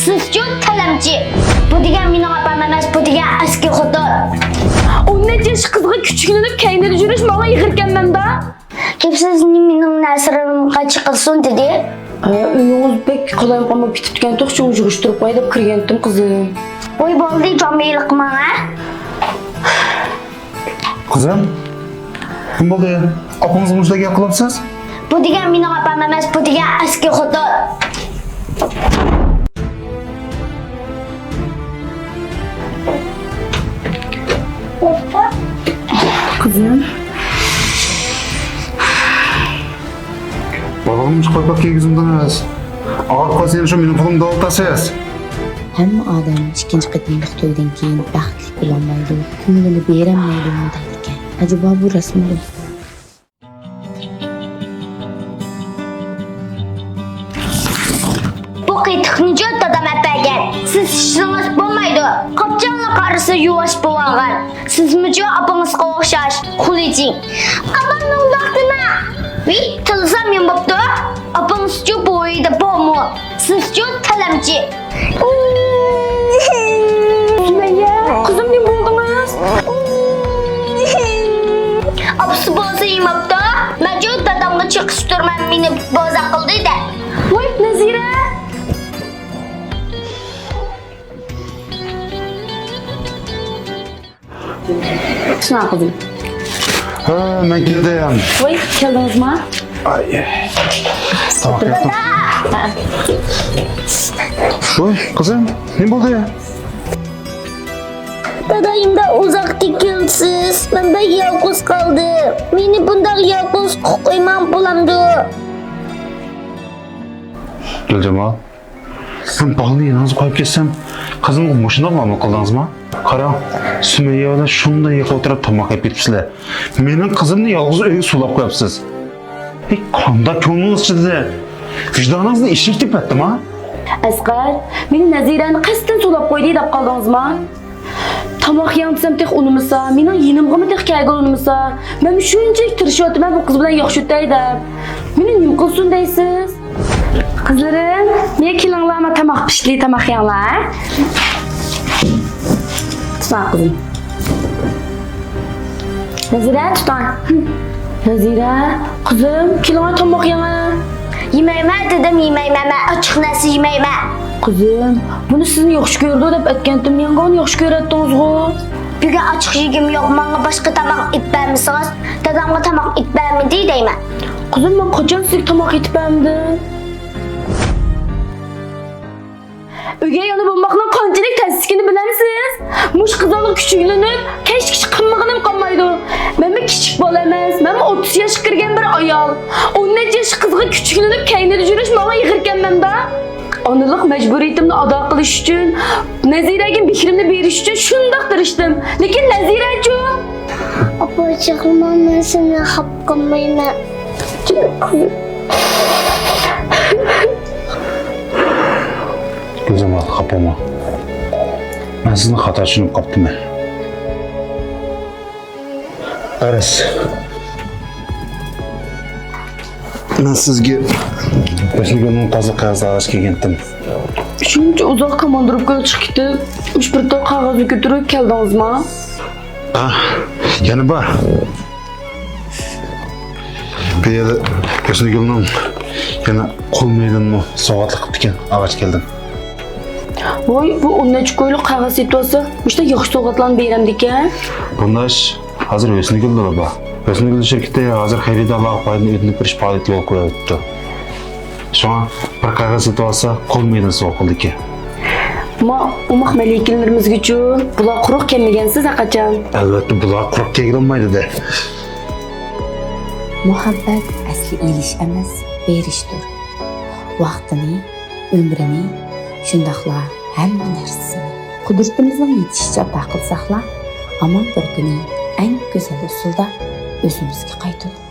Sizchi talamchi. Bu degan mening opam emas, bu degan eski xotin. 17 yaş kızga küçüklenip kendini yürüyüş bana yıkırkenmem da. Kimsiz mening nasrimga chiqilsin dedi. Uyuңuz bek qolayım qolmap ketibgan to'q yug'ishtirib qo'y deb kirgandim qizim. Voy bo'ldi, jo'meylik menga. Kızım, kim oldu ya? Apanızın ucunda gel kılapsız? Bu degan mening opam emas, bu degan eski xotin. Kızım. Babammış koypak yüzümden emas. Ağır koy şu benim pulumda oltasız. Hamma odam ikkinchi qatimliq to'ydan keyin baxtli bo'lolmaydi, ko'nglini berolmaydi deydi ekan. Ajabo bu rasmda Bu qiytiqni dadam apagan. Siz ishingiz bo'lmaydi. Qopchanli qarisi yuvosh bo'lgan. Sizmi-chi opangizga o'xshash xulijing. Opamning vaqtini tilsam men bo'pti. Opangiz-chi bo'yida bormi? Siz-chi talamchi. Sümeyye, kızım ne buldunuz? Apsi bo'lsa yemabdi. Majid dadamga chiqishtirmay meni boza qildi-da. Voy Nazira. Şuna kızım. Ha, ben geldim. Voy geldiniz mi? Ay. Tamam yaptım. Oy kızım, ne oldu ya? Dadayımda uzak dikilsiz. Ben de yalnız kaldım. Beni bundan yalnız koymam bulamdı. Gel Cemal. Sen bağlı yanınızı koyup geçsem, kızımın boşuna mı kıldınız mı? Kara, Sümeyye öyle şunda yıkı oturup tamak yapıp gitmişler. Benim kızımla yalnız öyle sulap koyapsız. Kanda könlünüz çıktı. Vicdanınızla işik tip ettim ha? Asqar, meni Nazirani qasddan so'lab qo'ydi deb qoldingizmi? Tomoq yamsam tex unimisa, mening yenimg'imi tex kelgan unimisa, men shunchalik tirishyapman bu qiz bilan yo'q shutay deb. Meni nim qilsin deysiz? Qizlarim, men kelinglarma tomoq pishli tomoq yanglar. Tutma qizim. Nazira tutan. Nazira, qizim, kelinglar tomoq yanglar. Yemayman dedim, yemayman. Ochiq narsa yemayman. Qizim, buni sizni yaxshi ko'rdi deb aytgandim, yangani yaxshi ko'radingiz-ku. Bugun ochiq yegim yo'q, menga boshqa tomoq ip bermisiz? Dadamga tomoq ip bermidi deyman. Qizim, men qachon sizga tomoq yetib berdim? Uyga yana bo'lmoqning qanchalik tasdigini bilamsiz? Mush qizaloq kuchuklanib, kesh qilmag'inim qolmaydi. Men kichik bola emas, men 30 yoshga kirgan bir ayol. 17 yosh qizga kuchuklanib, kaynida yurish menga yig'irganman-da. Onalik majburiyatimni ado qilish uchun, Naziraga bikrimni berish uchun shundoq tirishdim. Lekin Nazira-chi? Opa, chiqman, men seni xap qilmayman. Gözüm al, kapama. Ben sizin hata düşünüp kaptım ben. Aras. Ben sizge Özlügenin tazı kağızı araç kelgendim. Shuncha uzoq komandirovkaga chiqib ketib, 3-1 ta qog'ozni ko'tarib keldingizmi? Ah, yana bor. Bu yerda Özlügenin yana qo'l maydonmi soatli qilib ekan, ag'ach keldim. Voy, bu 13 ko'yluk qog'oz setasi, işte yaxshi sovg'atlarni beramdi ekan. Bunday ish hozir Özlügelda bor. Özlügel şirketi hozir xaridorlar foydani o'tinib kirish faoliyati yo'l qo'yibdi. Shuna bir qog'oz setib olsa, qo'l maydon sovuq qildi ekan. Umaq malikinlarimizga uchun bular quruq kelmagansiz qachon? Albatta bular quruq kelolmaydi-da. muhabbat asli ilish emas, berishdir. Vaqtini, umrini, shundoqla hamma narsasini qudratimizning yetishicha ato qilsaqlar, amal bir kuni eng go'zal usulda o'zimizga qaytamiz.